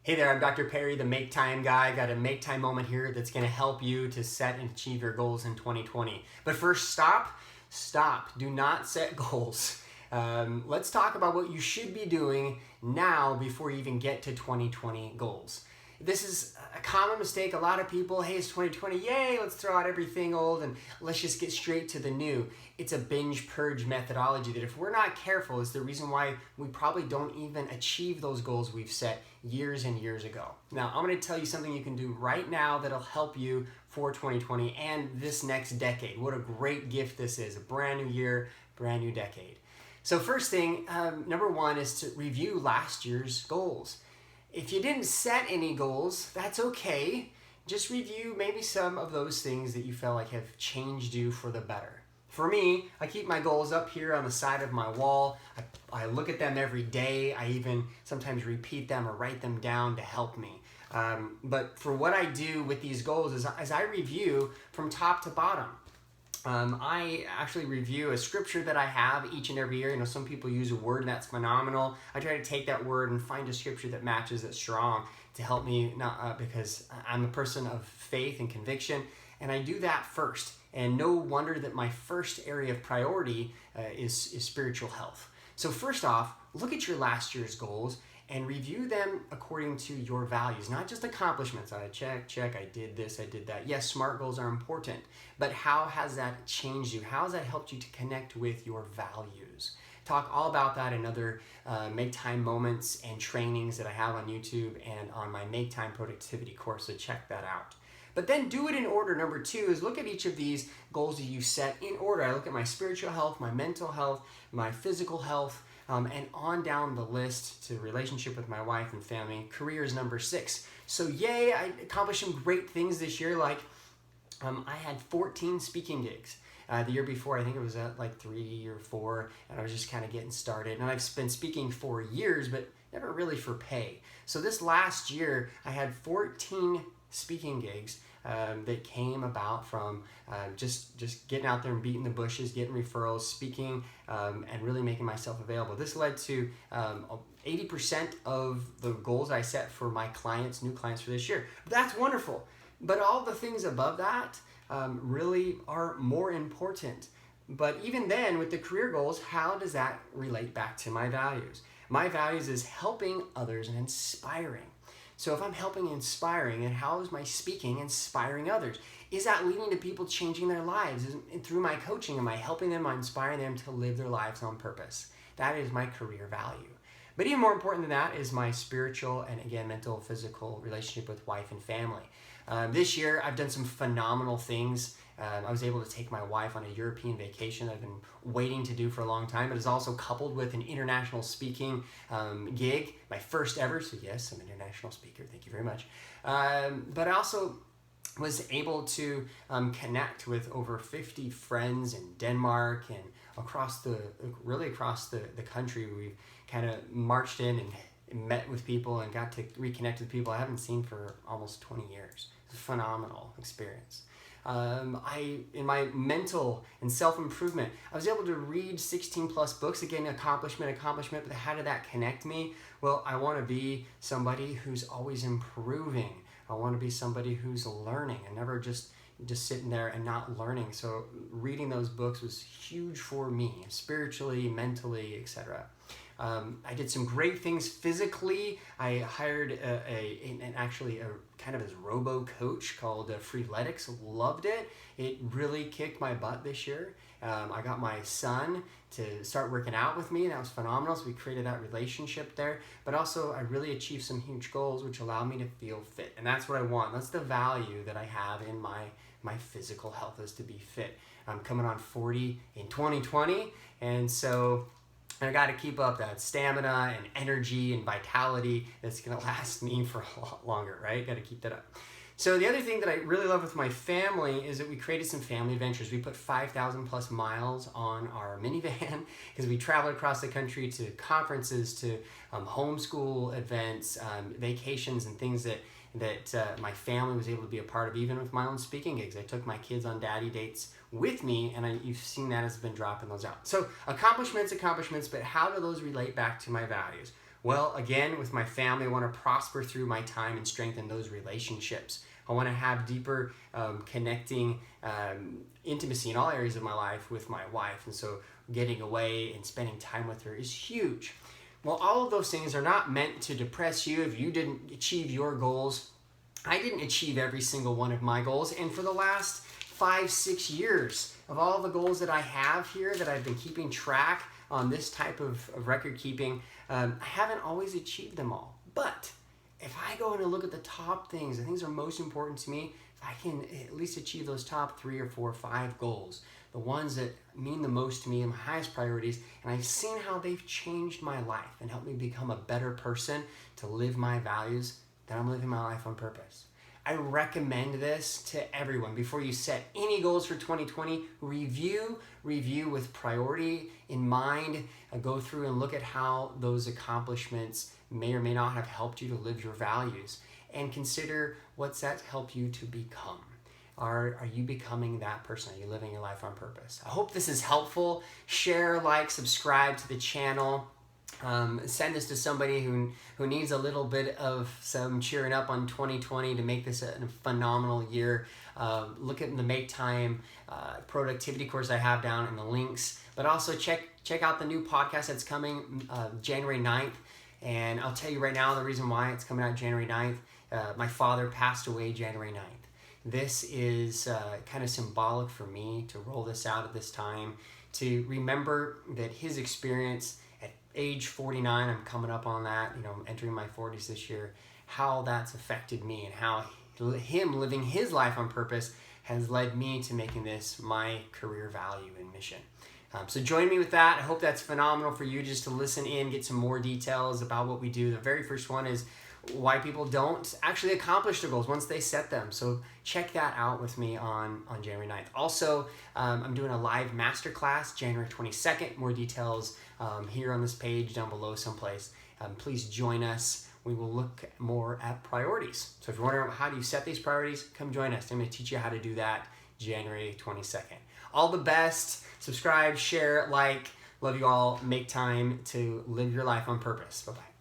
Hey there, I'm Dr. Perry, the Make Time guy. Got a Make Time moment here that's going to help you to set and achieve your goals in 2020. But first, stop. Do not set goals. Let's talk about what you should be doing now before you even get to 2020 goals. This is a common mistake. A lot of people, hey, it's 2020, yay, let's throw out everything old and let's just get straight to the new. It's a binge purge methodology that if we're not careful is the reason why we probably don't even achieve those goals we've set years and years ago. Now, I'm going to tell you something you can do right now that'll help you for 2020 and this next decade. What a great gift this is. A brand new year, brand new decade. So first thing, number one is to review last year's goals. If you didn't set any goals, that's okay. Just review maybe some of those things that you felt like have changed you for the better. For me, I keep my goals up here on the side of my wall. I look at them every day. I even sometimes repeat them or write them down to help me. But for what I do with these goals is as I review from top to bottom. I actually review a scripture that I have each and every year. You know, some people use a word and that's phenomenal. I try to take that word and find a scripture that matches, that's strong to help me, because I'm a person of faith and conviction, and I do that first. And no wonder that my first area of priority is spiritual health. So first off, look at your last year's goals and review them according to your values, not just accomplishments. I check, I did this, I did that. Yes, SMART goals are important, but how has that changed you? How has that helped you to connect with your values? Talk all about that in other Make Time moments and trainings that I have on YouTube and on my Make Time Productivity course, so check that out. But then do it in order. Number two is look at each of these goals that you set in order. I look at my spiritual health, my mental health, my physical health, and on down the list to relationship with my wife and family. Career is number 6. So yay, I accomplished some great things this year. Like I had 14 speaking gigs. The year before, I think it was at like 3 or 4, and I was just kind of getting started. And I've been speaking for years, but never really for pay. So this last year, I had 14 speaking gigs that came about from just getting out there and beating the bushes, getting referrals, speaking, and really making myself available. This led to 80% of the goals I set for my clients, new clients for this year. That's wonderful. But all the things above that really are more important. But even then, with the career goals, how does that relate back to my values? My values is helping others and inspiring. So if I'm helping and inspiring, and how is my speaking inspiring others? Is that leading to people changing their lives? Through my coaching, am I helping them, inspiring them to live their lives on purpose? That is my career value. But even more important than that is my spiritual and, again, mental, physical relationship with wife and family. This year, I've done some phenomenal things. I was able to take my wife on a European vacation I've been waiting to do for a long time. It is also coupled with an international speaking gig, my first ever. So yes, I'm an international speaker. Thank you very much. But I also was able to connect with over 50 friends in Denmark and across the country. We've kind of marched in and met with people and got to reconnect with people I haven't seen for almost 20 years. It's a phenomenal experience. In my mental and self-improvement, I was able to read 16 plus books. Again, accomplishment, but how did that connect me? Well, I want to be somebody who's always improving. I want to be somebody who's learning and never just sitting there and not learning. So reading those books was huge for me, spiritually, mentally, etc. I did some great things physically. I hired a kind of a robo coach called Freeletics. Loved it. It really kicked my butt this year. I got my son to start working out with me. That was phenomenal. So we created that relationship there. But also I really achieved some huge goals which allow me to feel fit. And that's what I want. That's the value that I have in my physical health, is to be fit. I'm coming on 40 in 2020, and so I got to keep up that stamina and energy and vitality that's going to last me for a lot longer, right? Got to keep that up. So the other thing that I really love with my family is that we created some family adventures. We put 5,000 plus miles on our minivan because we traveled across the country to conferences, to homeschool events, vacations, and things that my family was able to be a part of, even with my own speaking gigs. I took my kids on daddy dates with me, and you've seen that as I've been dropping those out. So accomplishments, but how do those relate back to my values? Well, again, with my family, I want to prosper through my time and strengthen those relationships. I want to have deeper connecting intimacy in all areas of my life with my wife. And so getting away and spending time with her is huge. Well, all of those things are not meant to depress you if you didn't achieve your goals. I didn't achieve every single one of my goals. And for the last 5-6 years of all the goals that I have here that I've been keeping track on this type of record keeping, I haven't always achieved them all. But if I go in and look at the top things, the things that are most important to me, if I can at least achieve those top 3 or 4 or 5 goals, the ones that mean the most to me and my highest priorities, and I've seen how they've changed my life and helped me become a better person to live my values, then I'm living my life on purpose. I recommend this to everyone. Before you set any goals for 2020, review with priority in mind. Go through and look at how those accomplishments may or may not have helped you to live your values. And consider what's that help you to become. Are you becoming that person? Are you living your life on purpose? I hope this is helpful. Share, like, subscribe to the channel. Send this to somebody who needs a little bit of some cheering up on 2020 to make this a phenomenal year. Look at the Make Time productivity course I have down in the links, but also check out the new podcast that's coming January 9th. And I'll tell you right now the reason why it's coming out January 9th. My father passed away January 9th. This is kind of symbolic for me to roll this out at this time, to remember that his experience at age 49, I'm coming up on that, I'm entering my 40s this year, how that's affected me and how him living his life on purpose has led me to making this my career value and mission. So join me with that. I hope that's phenomenal for you just to listen in, get some more details about what we do. The very first one is why people don't actually accomplish their goals once they set them. So check that out with me on January 9th. Also, I'm doing a live masterclass January 22nd. More details here on this page down below someplace. Please join us. We will look more at priorities. So if you're wondering how do you set these priorities, come join us. I'm going to teach you how to do that January 22nd. All the best. Subscribe, share, like. Love you all. Make time to live your life on purpose. Bye-bye.